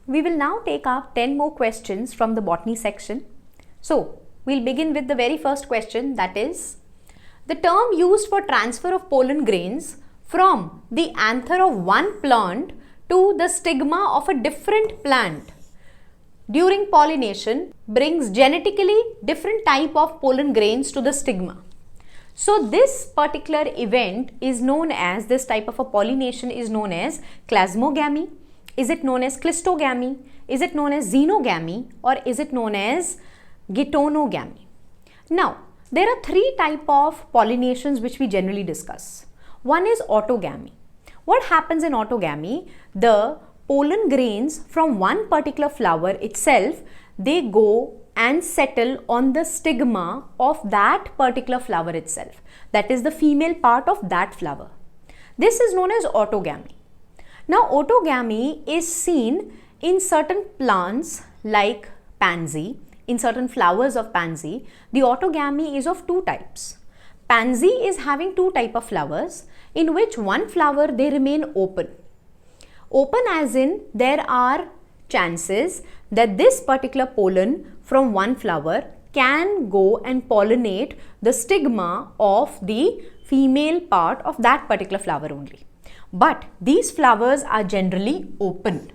We will now take up 10 more questions from the botany section. So, we'll begin with the very first question, that is, the term used for transfer of pollen grains from the anther of one plant to the stigma of a different plant during pollination brings genetically different type of pollen grains to the stigma. So this particular event is known as, this type of a pollination is known as plasmogamy. Is it known as cleistogamy? Is it known as xenogamy? Or is it known as geitonogamy? Now, there are three types of pollinations which we generally discuss. One is autogamy. What happens in autogamy? The pollen grains from one particular flower itself, they go and settle on the stigma of that particular flower itself. That is the female part of that flower. This is known as autogamy. Now, autogamy is seen in certain plants like pansy. In certain flowers of pansy, the autogamy is of two types. Pansy is having two types of flowers, in which one flower they remain open. Open as in there are chances that this particular pollen from one flower can go and pollinate the stigma of the female part of that particular flower only. But these flowers are generally open.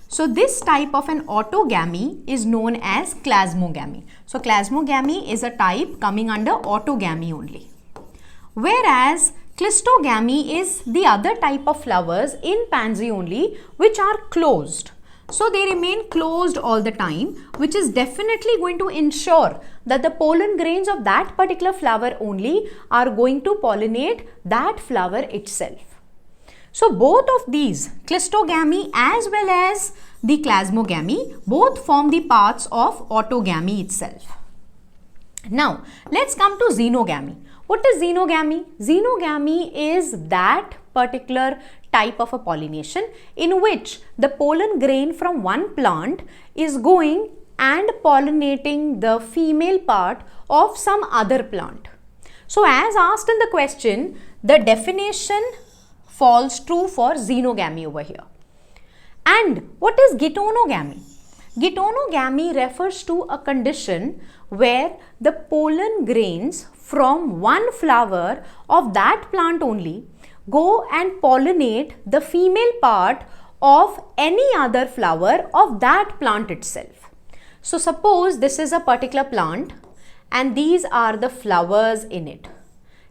So this type of an autogamy is known as plasmogamy. So plasmogamy is a type coming under autogamy only. Whereas cleistogamy is the other type of flowers in pansy only which are closed. So they remain closed all the time, which is definitely going to ensure that the pollen grains of that particular flower only are going to pollinate that flower itself. So both of these, cleistogamy as well as the plasmogamy, both form the parts of autogamy itself. Now, let's come to xenogamy. What is xenogamy? Xenogamy is that particular type of a pollination in which the pollen grain from one plant is going and pollinating the female part of some other plant. So, as asked in the question, the definition falls true for xenogamy over here. And what is geitonogamy? Geitonogamy refers to a condition where the pollen grains from one flower of that plant only go and pollinate the female part of any other flower of that plant itself. So suppose this is a particular plant and these are the flowers in it.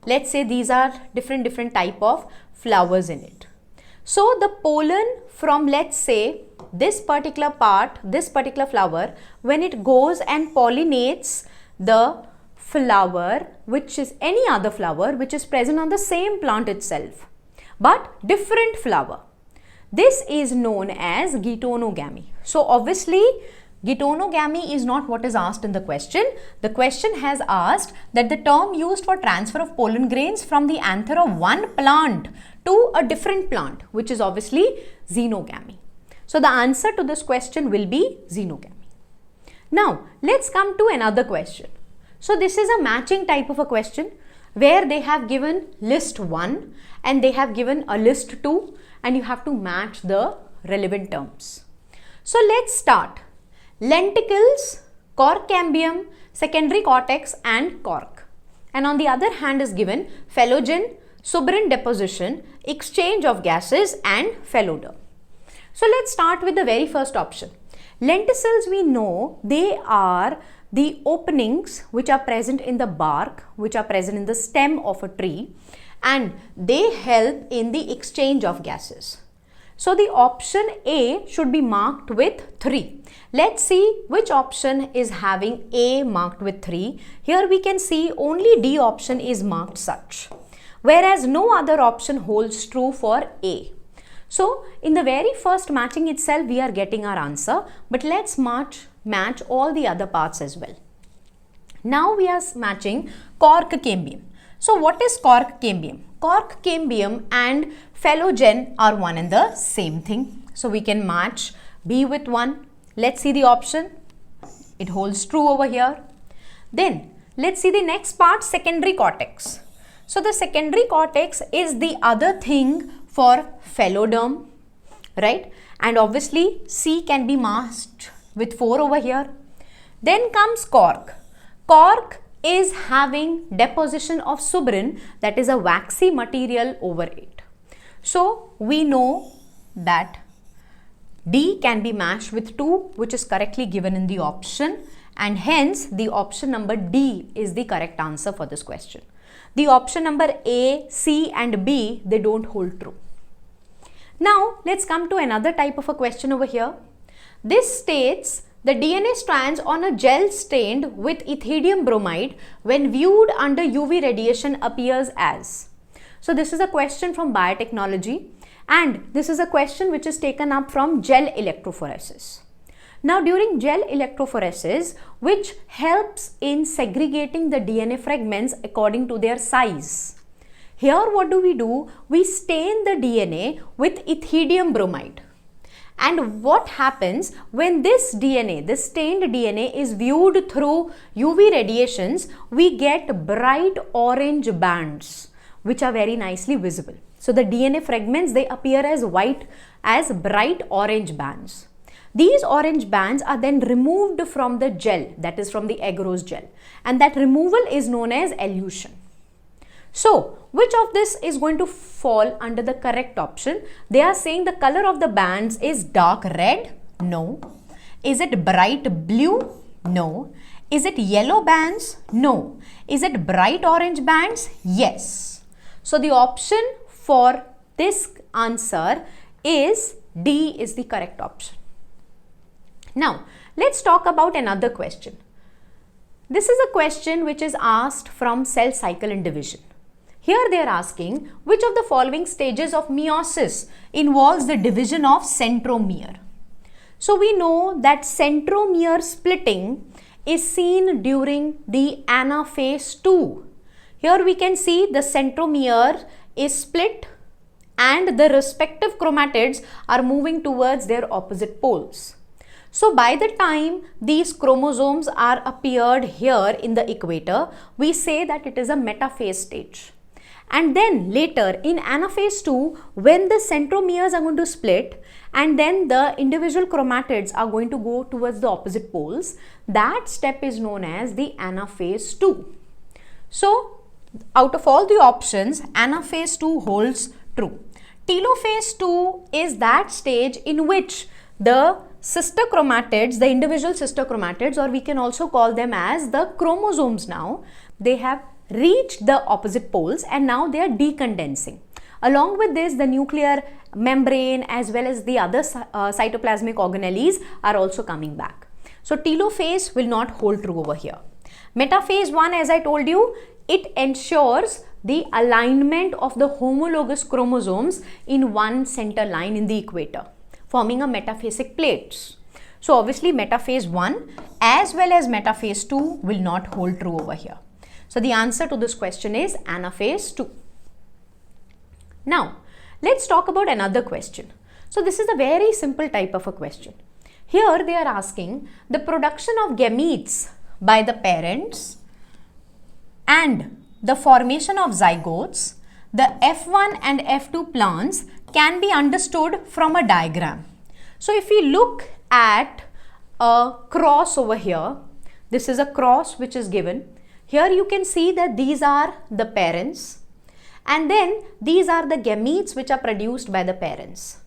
Let's say these are different type of flowers in it. So the pollen from, let's say, this particular part, this particular flower, when it goes and pollinates the flower, which is any other flower which is present on the same plant itself, but different flower. This is known as geitonogamy. So obviously, geitonogamy is not what is asked in the question. The question has asked that the term used for transfer of pollen grains from the anther of one plant to a different plant, which is obviously xenogamy. So the answer to this question will be xenogamy. Now, let's come to another question. So this is a matching type of a question where they have given list 1 and they have given a list 2 and you have to match the relevant terms. So let's start. Lenticels, cork cambium, secondary cortex and cork. And on the other hand is given phelogen, suberin deposition, exchange of gases and pheloderm. So let's start with the very first option. Lenticels, we know they are the openings which are present in the bark, which are present in the stem of a tree, and they help in the exchange of gases. So the option A should be marked with 3. Let's see which option is having A marked with 3. Here we can see only D option is marked such, whereas no other option holds true for A. So in the very first matching itself we are getting our answer, but let's match all the other parts as well. Now we are matching cork cambium. So what is cork cambium? Cork cambium and phelogen are one and the same thing. So we can match B with 1. Let's see the option. It holds true over here. Then let's see the next part, secondary cortex. So the secondary cortex is the other thing for pheloderm, right? and obviously C can be masked with 4 over here. Then comes cork. Cork is having deposition of suberin, that is a waxy material over it. So we know that D can be matched with 2, which is correctly given in the option, and hence the option number D is the correct answer for this question. The option number A, C and B, they don't hold true. Now let's come to another type of a question over here. This states the DNA strands on a gel stained with ethidium bromide when viewed under UV radiation appears as. So this is a question from biotechnology, and this is a question which is taken up from gel electrophoresis. Now during gel electrophoresis, which helps in segregating the DNA fragments according to their size. Here what do? We stain the DNA with ethidium bromide. And what happens when this DNA, this stained DNA is viewed through UV radiations, we get bright orange bands which are very nicely visible. So the DNA fragments, they appear as white, as bright orange bands. These orange bands are then removed from the gel, that is from the agarose gel, and that removal is known as elution. So which of this is going to fall under the correct option? They are saying the color of the bands is dark red? No. Is it bright blue? No. Is it yellow bands? No. Is it bright orange bands? Yes. So the option for this answer is D is the correct option. Now let's talk about another question. This is a question which is asked from cell cycle and division. Here they are asking which of the following stages of meiosis involves the division of centromere. So we know that centromere splitting is seen during the anaphase 2. Here we can see the centromere is split and the respective chromatids are moving towards their opposite poles. So by the time these chromosomes are appeared here in the equator, we say that it is a metaphase stage. And then later in anaphase 2, when the centromeres are going to split and then the individual chromatids are going to go towards the opposite poles, that step is known as the anaphase 2. So out of all the options, anaphase 2 holds true. Telophase 2 is that stage in which the sister chromatids, the individual sister chromatids, or we can also call them as the chromosomes now, they have reached the opposite poles and now they are decondensing. Along with this, the nuclear membrane as well as the other cytoplasmic organelles are also coming back. So telophase will not hold true over here. Metaphase 1, as I told you, it ensures the alignment of the homologous chromosomes in one center line in the equator, forming a metaphasic plates. So obviously metaphase 1 as well as metaphase 2 will not hold true over here. So the answer to this question is anaphase 2. Now let's talk about another question. So this is a very simple type of a question. Here they are asking the production of gametes by the parents and the formation of zygotes, the F1 and F2 plants can be understood from a diagram. So if we look at a cross over here, this is a cross which is given. Here you can see that these are the parents and then these are the gametes which are produced by the parents.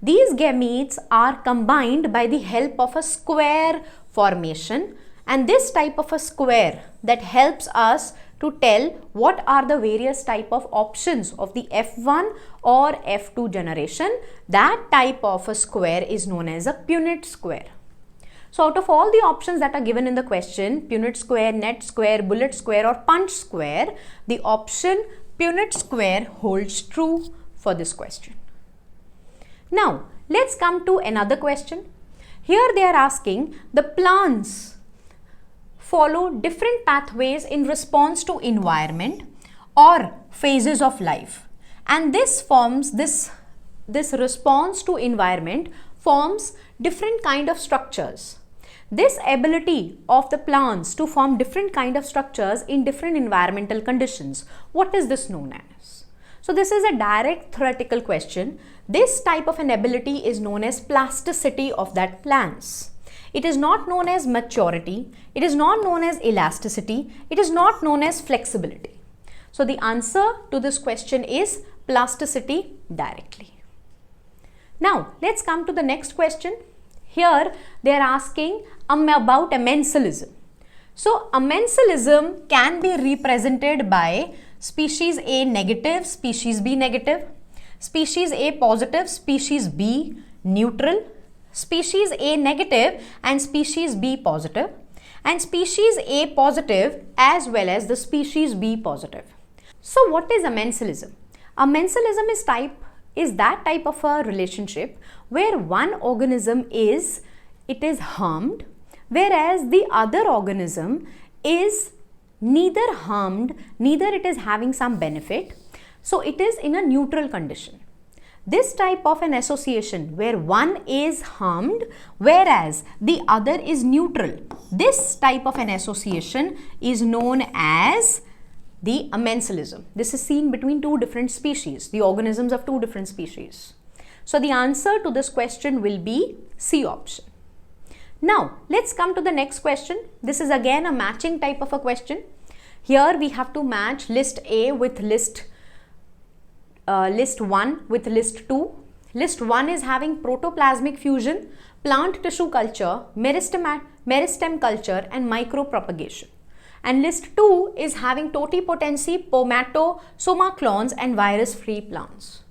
These gametes are combined by the help of a square formation, and this type of a square that helps us to tell what are the various type of options of the F1 or F2 generation. That type of a square is known as a Punnett square. So out of all the options that are given in the question, Punnett square, net square, bullet square or punch square, the option Punnett square holds true for this question. Now let's come to another question. Here they are asking the plants follow different pathways in response to environment or phases of life, and this response to environment forms different kind of structures. This ability of the plants to form different kind of structures in different environmental conditions, what is this known as? So this is a direct theoretical question. This type of an ability is known as plasticity of that plants. It is not known as maturity. It is not known as elasticity. It is not known as flexibility. So the answer to this question is plasticity directly. Now let's come to the next question. Here they are asking about amensalism. So amensalism can be represented by species A negative, species B negative, species A positive, species B neutral, species A negative and species B positive, and species A positive as well as the species B positive. So what is amensalism? Amensalism is that type of a relationship where one organism is harmed, whereas the other organism is neither harmed, neither it is having some benefit. So it is in a neutral condition. This type of an association where one is harmed whereas the other is neutral, this type of an association is known as the amensalism. This is seen between two different species, the organisms of two different species. So the answer to this question will be C option. Now let's come to the next question. This is again a matching type of a question. Here we have to match list A with list 1 with list 2. List 1 is having protoplasmic fusion, plant tissue culture, meristem culture and micropropagation. And list 2 is having totipotency, pomatosoma clones and virus-free plants.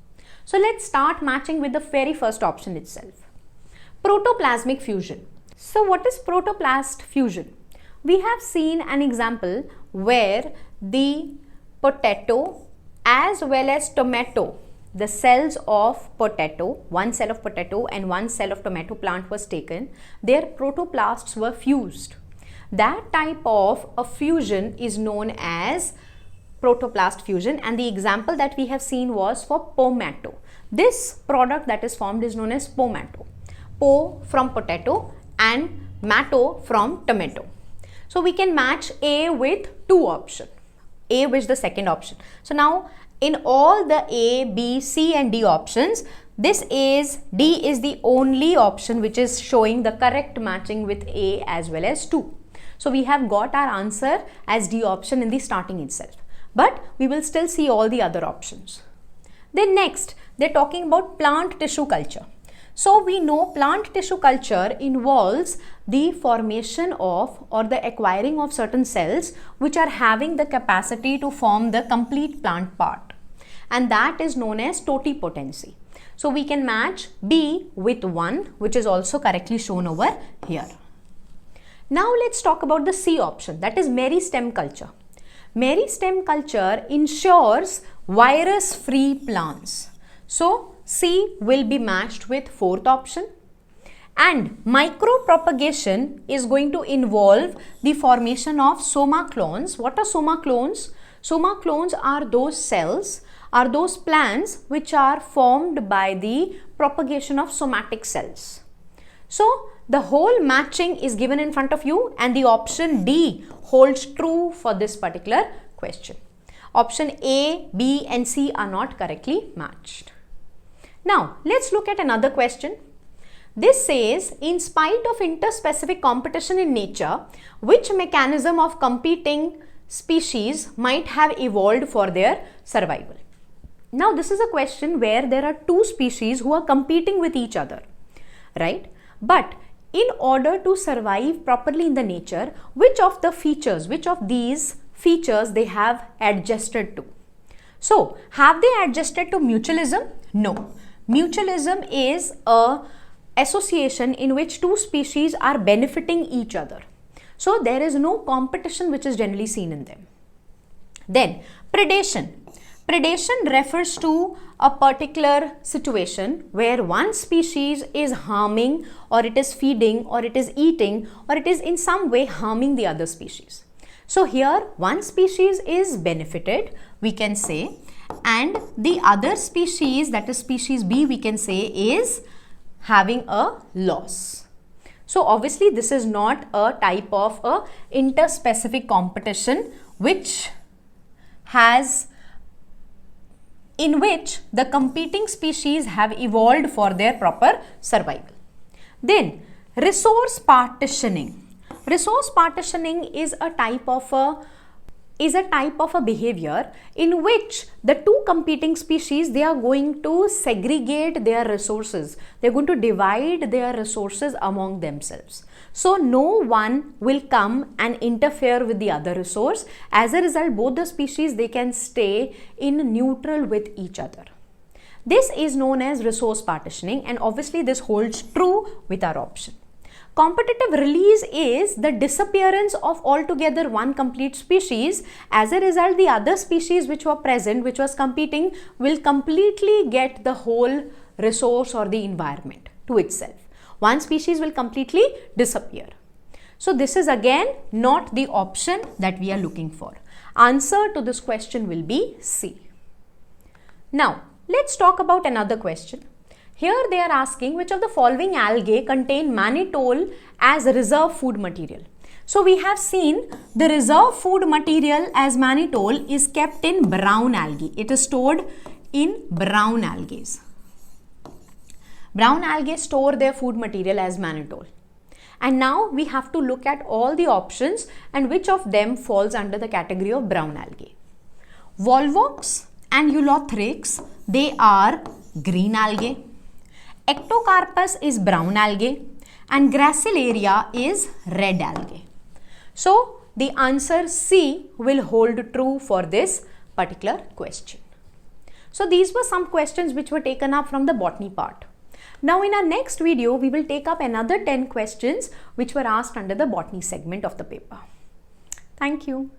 So let's start matching with the very first option itself. Protoplasmic fusion. So what is protoplast fusion? We have seen an example where the potato as well as tomato, the cells of potato, one cell of potato and one cell of tomato plant was taken, their protoplasts were fused. That type of a fusion is known as protoplast fusion, and the example that we have seen was for pomato. This product that is formed is known as pomato. Po from potato and mato from tomato. So we can match A with two options. A with the second option. So now in all the A, B, C and D options, D is the only option which is showing the correct matching with A as well as 2. So we have got our answer as D option in the starting itself. But we will still see all the other options. Then next, they're talking about plant tissue culture. So we know plant tissue culture involves the formation of or the acquiring of certain cells which are having the capacity to form the complete plant part, and that is known as totipotency. So we can match B with 1, which is also correctly shown over here. Now let's talk about the C option, that is meristem culture. Meristem culture ensures virus-free plants. So C will be matched with fourth option. And micropropagation is going to involve the formation of soma clones. What are soma clones? Soma clones are those cells, are those plants which are formed by the propagation of somatic cells. So the whole matching is given in front of you, and the option D holds true for this particular question. Option A, B and C are not correctly matched. Now let's look at another question. This says, in spite of interspecific competition in nature, which mechanism of competing species might have evolved for their survival? Now this is a question where there are two species who are competing with each other, right? But in order to survive properly in the nature, which of these features they have adjusted to? So have they adjusted to mutualism? No. Mutualism is a association in which two species are benefiting each other. So there is no competition which is generally seen in them. Then predation. Predation refers to a particular situation where one species is harming, or it is feeding, or it is eating, or it is in some way harming the other species. So here one species is benefited, we can say, and the other species, that is species B, we can say is having a loss. So obviously this is not a type of a interspecific competition which has in which the competing species have evolved for their proper survival. Then resource partitioning. Resource partitioning is a type of a behavior in which the two competing species, they are going to segregate their resources. They are going to divide their resources among themselves. So no one will come and interfere with the other resource. As a result, both the species, they can stay in neutral with each other. This is known as resource partitioning, and obviously this holds true with our option. Competitive release is the disappearance of altogether one complete species. As a result, the other species which were present, which was competing, will completely get the whole resource or the environment to itself. One species will completely disappear. So this is again not the option that we are looking for. Answer to this question will be C. Now, let's talk about another question. Here they are asking which of the following algae contain mannitol as reserve food material. So we have seen the reserve food material as mannitol is kept in brown algae. It is stored in brown algae. Brown algae store their food material as mannitol. And now we have to look at all the options and which of them falls under the category of brown algae. Volvox and Eulothrix, they are green algae. Ectocarpus is brown algae and Gracilaria is red algae. So the answer C will hold true for this particular question. So these were some questions which were taken up from the botany part. Now in our next video, we will take up another 10 questions which were asked under the botany segment of the paper. Thank you.